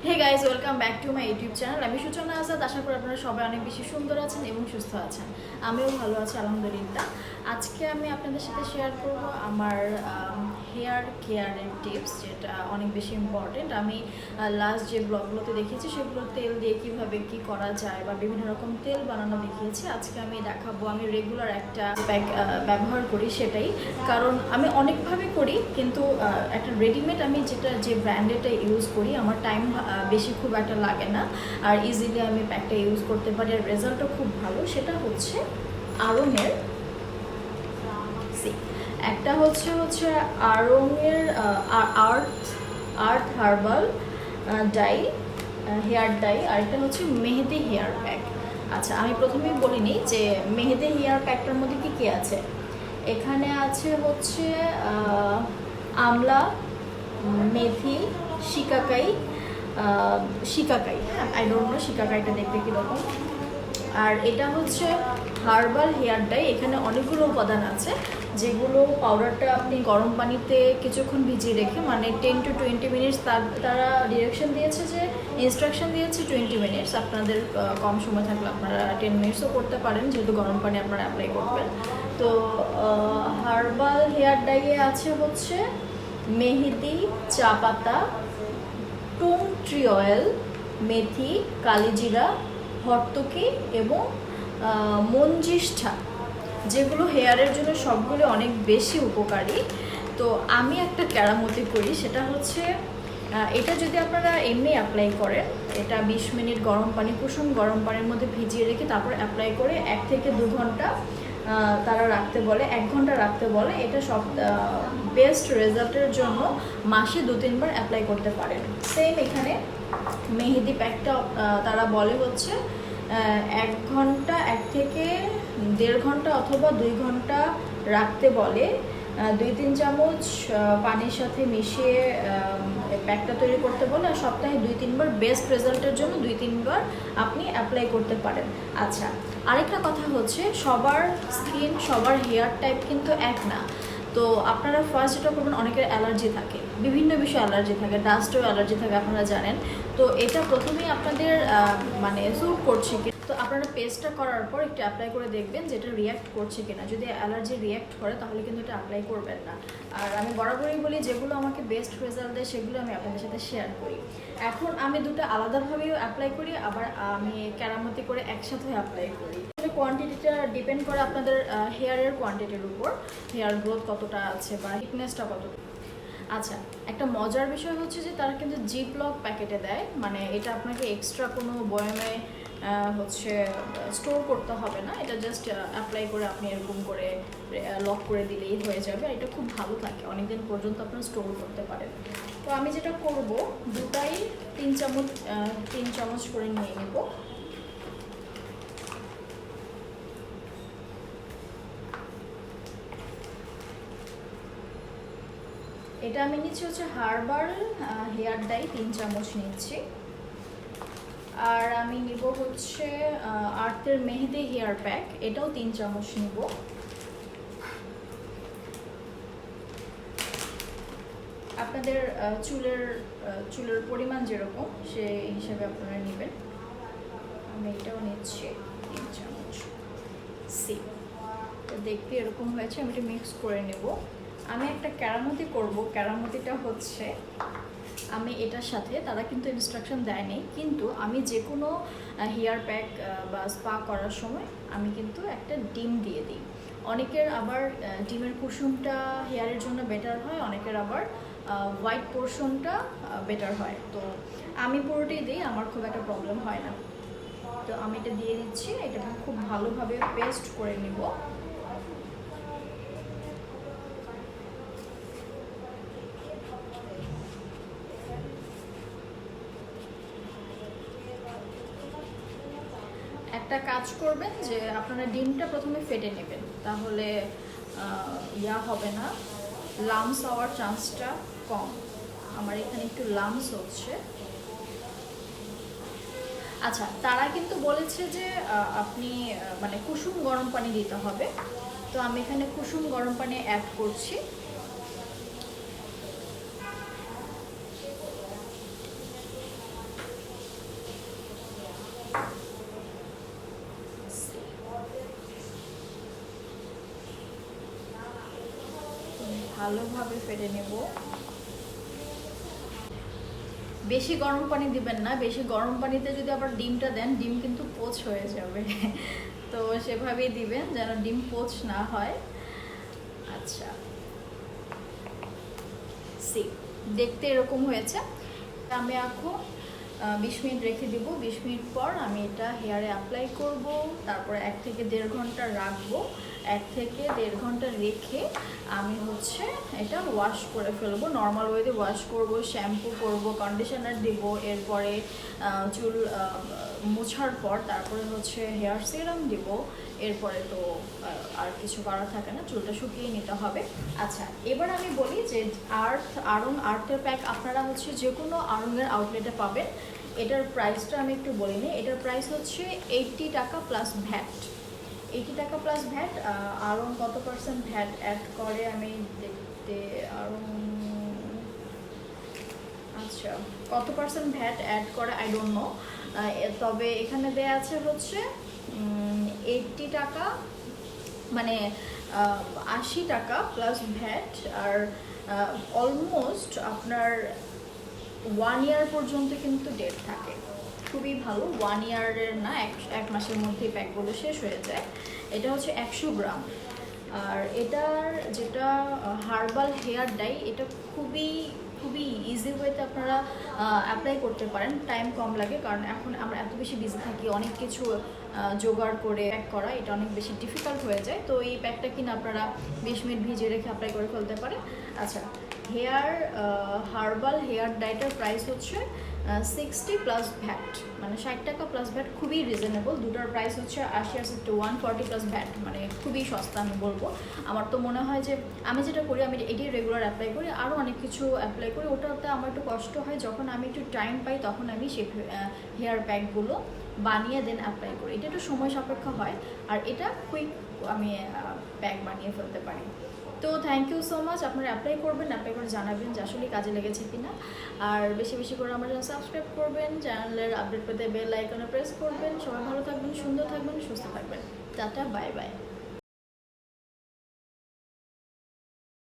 Hey guys, welcome back to my YouTube channel. আমি সুচনা আজাদ। আশা করি আপনারা সবাই অনেক বেশি সুন্দর আছেন এবং সুস্থ আছেন। আমিও ভালো আছি আলহামদুলিল্লাহ। আজকে আমি আপনাদের সাথে শেয়ার করব আমার হেয়ার কেয়ারের টিপস, যেটা অনেক বেশি ইম্পর্টেন্ট। আমি লাস্ট যে ব্লগগুলোতে দেখিয়েছি সেগুলো তেল দিয়ে কীভাবে কী করা যায় বা বিভিন্ন রকম তেল বানানো দেখিয়েছি। আজকে আমি দেখাবো আমি রেগুলার একটা প্যাক ব্যবহার করি সেটাই, কারণ আমি অনেকভাবে করি কিন্তু একটা রেডিমেড আমি যে ব্র্যান্ডেডটা ইউজ করি আমার টাইম বেশি খুব একটা লাগে না, আর ইজিলি আমি প্যাকটা ইউজ করতে পারি, আর রেজাল্টও খুব ভালো। সেটা হচ্ছে আড়ংয়ের একটা হচ্ছে আড়ংয়ের আর্থ হার্বাল ডাই, হেয়ার ডাই, আর একটা হচ্ছে মেহেদি হেয়ার প্যাক। আচ্ছা, আমি প্রথমেই বলিনি যে মেহেদি হেয়ার প্যাকটার মধ্যে কী কী আছে। এখানে আছে হচ্ছে আমলা, মেথি, শিকাকাই, হ্যাঁ, আই ডোন্ট নো শিকাকাইটা দেখতে কীরকম। আর এটা হচ্ছে হার্বাল হেয়ার ডাই। এখানে অনেকগুলো উপাদান আছে, যেগুলো পাউডারটা আপনি গরম পানিতে কিছুক্ষণ ভিজিয়ে রেখে, মানে 10 to 20 মিনিটস, তারা ডিরেকশন দিয়েছে, যে ইনস্ট্রাকশন দিয়েছে 20 মিনিটস। আপনাদের কম সময় থাকলে আপনারা 10 মিনিটসও করতে পারেন, যেহেতু গরম পানি আপনারা অ্যাপ্লাই করবেন। তো হার্বাল হেয়ার ডাইয়ে আছে হচ্ছে মেহেদি, চা পাতা, টং ট্রি অয়েল, মেথি, কালিজিরা, হর্তকি এবং মঞ্জিষ্ঠা, যেগুলো হেয়ারের জন্য সবগুলো অনেক বেশি উপকারী। তো আমি একটা কেরামতি করি, সেটা হচ্ছে এটা যদি আপনারা এমনি অ্যাপ্লাই করেন, এটা 20 মিনিট গরম পানি, কুসুম গরম পানির মধ্যে ভিজিয়ে রেখে তারপর অ্যাপ্লাই করে 1 থেকে 2 ঘন্টা তারা রাখতে বলে, 1 ঘন্টা রাখতে বলে। এটা সব বেস্ট রেজাল্টের জন্য মাসে 2-3 বার অ্যাপ্লাই করতে পারেন। সেম এখানে মেহেদি প্যাকটা তারা বলে হচ্ছে 1 ঘন্টা, 1 থেকে 1.5 ঘন্টা অথবা 2 ঘন্টা রাখতে বলে। 2-3 চামচ পানির সাথে মিশিয়ে প্যাকটা তৈরি করতে বলে, আর সপ্তাহে 2-3 বার বেস্ট রেজাল্টের জন্য 2-3 বার আপনি অ্যাপ্লাই করতে পারেন। আচ্ছা, আরেকটা কথা হচ্ছে, সবার স্কিন, সবার হেয়ার টাইপ কিন্তু এক না। তো আপনারা ফার্স্ট যেটা করবেন, অনেকের অ্যালার্জি থাকে, বিভিন্ন বিষয়ে অ্যালার্জি থাকে, ডাস্টেও অ্যালার্জি থাকে, আপনারা জানেন। তো এটা প্রথমেই আপনাদের মানে স্যুট করছে কি, তো আপনারা পেস্টটা করার পর একটু অ্যাপ্লাই করে দেখবেন যে এটা রিয়্যাক্ট করছে কিনা। যদি অ্যালার্জি রিয়্যাক্ট করে তাহলে কিন্তু এটা অ্যাপ্লাই করবেন না। আর আমি বরাবরই বলি, যেগুলো আমাকে বেস্ট রেজাল্ট দেয় সেগুলো আমি আপনাদের সাথে শেয়ার করি। এখন আমি দুটো আলাদাভাবেও অ্যাপ্লাই করি, আবার আমি কেরামতি করে একসাথে অ্যাপ্লাই করি। কোয়ান্টিটিটা ডিপেন্ড করে আপনাদের হেয়ারের কোয়ান্টিটির উপর, হেয়ার গ্রোথ কতটা আছে বা থিকনেসটা কতটা। আচ্ছা, একটা মজার বিষয় হচ্ছে যে তারা কিন্তু জিপলক প্যাকেটে দেয়, মানে এটা আপনাকে এক্সট্রা কোনো বয়ামে হচ্ছে স্টোর করতে হবে না। এটা জাস্ট অ্যাপ্লাই করে আপনি এরকম করে লক করে দিলেই হয়ে যাবে। এটা খুব ভালো থাকে, অনেকদিন পর্যন্ত আপনারা স্টোর করতে পারেন। তো আমি যেটা করব, দুটাই 3 চামচ করে নিয়ে নেব। এটা আমি নিচ্ছি হচ্ছে হার্বাল হেয়ার ডাই, 3 চামচ নিচ্ছি। আর আমি নিব হচ্ছে আর্থের মেহেদি হেয়ার প্যাক, এটাও 3 চামচ নিব। আপনাদের চুলের পরিমাণ যেরকম সেই হিসাবে আপনারা নেবেন। আমি এটাও নিচ্ছি 3 চামচ। দেখতে এরকম হয়েছে, আমি এটা মিক্স করে নেব। আমি একটা কেরামতি করব। কেরামতিটা হচ্ছে, আমি এটার সাথে, তারা কিন্তু ইনস্ট্রাকশন দেয়নি, কিন্তু আমি যে কোনো হেয়ার প্যাক বা স্পা করার সময় আমি কিন্তু একটা ডিম দিয়ে দিই। অনেকের আবার ডিমের কুসুমটা হেয়ারের জন্য বেটার হয়, অনেকের আবার হোয়াইট পোর্শনটা বেটার হয়। তো আমি পুরোটাই দিই, আমার খুব একটা প্রবলেম হয় না। তো আমি এটা দিয়ে দিচ্ছি, এটা খুব ভালোভাবে পেস্ট করে নিব। একটা কাজ করবেন যে আপনারা ডিমটা প্রথমে ফেটে নেবেন, তাহলে হবে না, লামস হওয়ার চান্সটা কম। আমার এখানে একটু লামস হচ্ছে। আচ্ছা, তারা কিন্তু বলেছে যে আপনি মানে কুসুম গরম পানি দিতে হবে। তো আমি এখানে কুসুম গরম পানি অ্যাড করছি। ভালোভাবে ফেটে নেব। বেশি গরম পানি দিবেন না, বেশি গরম পানিতে যদি আবার ডিমটা দেন ডিম কিন্তু পোচ হয়ে যাবে। তো সেভাবেই দিবেন যেন ডিম পোচ না হয়। আচ্ছা, দেখতে এরকম হয়েছে। আমি এখন 20 মিনিট রেখে দিব। 20 মিনিট পর আমি এটা হেয়ারে অ্যাপ্লাই করব, তারপরে 1 থেকে 1.5 ঘন্টা রাখবো। 1 থেকে 1.5 ঘন্টা রেখে আমি হচ্ছে এটা ওয়াশ করে ফেলবো, নর্মাল ওয়েতে ওয়াশ করব, শ্যাম্পু করব, কন্ডিশনার দিব, এরপরে চুল মোছার পর তারপরে হচ্ছে হেয়ার সিরাম দিব। এরপরে তো আর কিছু করার থাকে না, চুলটা শুকিয়ে নিতে হবে। আচ্ছা, এবার আমি বলি যে আড়ং আর্থের প্যাক আপনারা হচ্ছে যে কোনো আড়ংয়ের আউটলেটে পাবেন। এটার প্রাইসটা আমি একটু বলি নিই। এটার প্রাইস হচ্ছে 80 টাকা প্লাস ভ্যাট। 80 টাকা প্লাস ভ্যাট। আড়ং কত পার্সেন্ট ভ্যাট অ্যাড করে আমি দেখতে, আড়ং আচ্ছা কত পার্সেন্ট ভ্যাট অ্যাড করে আই ডোন্ট নো, তবে এখানে দেয়া আছে হচ্ছে 80 টাকা, মানে 80 টাকা প্লাস ভ্যাট। আর অলমোস্ট আপনার 1 ইয়ার পর্যন্ত কিন্তু ডেট থাকে, খুবই ভালো। 1 ইয়ারের না, এক মাসের মধ্যেই প্যাকগুলো শেষ হয়ে যায়। এটা হচ্ছে 100 গ্রাম। আর এটার যেটা হার্বাল হেয়ার ডাই, এটা খুবই ইজি ওয়েতে আপনারা অ্যাপ্লাই করতে পারেন, টাইম কম লাগে, কারণ এখন আমরা এত বেশি বিজি থাকি, অনেক কিছু জোগাড় করে প্যাক করা এটা অনেক বেশি ডিফিকাল্ট হয়ে যায়। তো এই প্যাকটা কিনা আপনারা 20 মিনিট ভিজিয়ে রেখে অ্যাপ্লাই করে ফেলতে পারেন। আচ্ছা, হার্বাল হেয়ার ডাইটার প্রাইস হচ্ছে 60 প্লাস ভ্যাট, মানে 60 টাকা প্লাস ভ্যাট, খুবই রিজনেবল। দুটার প্রাইস হচ্ছে 80 to 140 প্লাস ভ্যাট, মানে খুবই সস্তা আমি বলবো। আমার তো মনে হয় যে আমি যেটা করি, আমি এটাই রেগুলার অ্যাপ্লাই করি, আরও অনেক কিছু অ্যাপ্লাই করি। ওটাতে আমার একটু কষ্ট হয়, যখন আমি একটু টাইম পাই তখন আমি সেই হেয়ার প্যাকগুলো বানিয়ে দেন অ্যাপ্লাই করি। এটা একটু সময় সাপেক্ষ হয়, আর এটা কুইক আমি প্যাক বানিয়ে ফেলতে পারি। তো থ্যাংক ইউ সো মাচ। আপনারা অ্যাপ্লাই করবেন, অ্যাপ্লাই করে জানাবেন যে আসলে কাজে লেগেছে কিনা। আর বেশি বেশি করে আমার চ্যানেল সাবস্ক্রাইব করবেন, চ্যানেলের আপডেট পেতে বেল আইকনে প্রেস করবেন। সবাই ভালো থাকবেন, সুন্দর থাকবেন, সুস্থ থাকবেন। Tata, bye bye.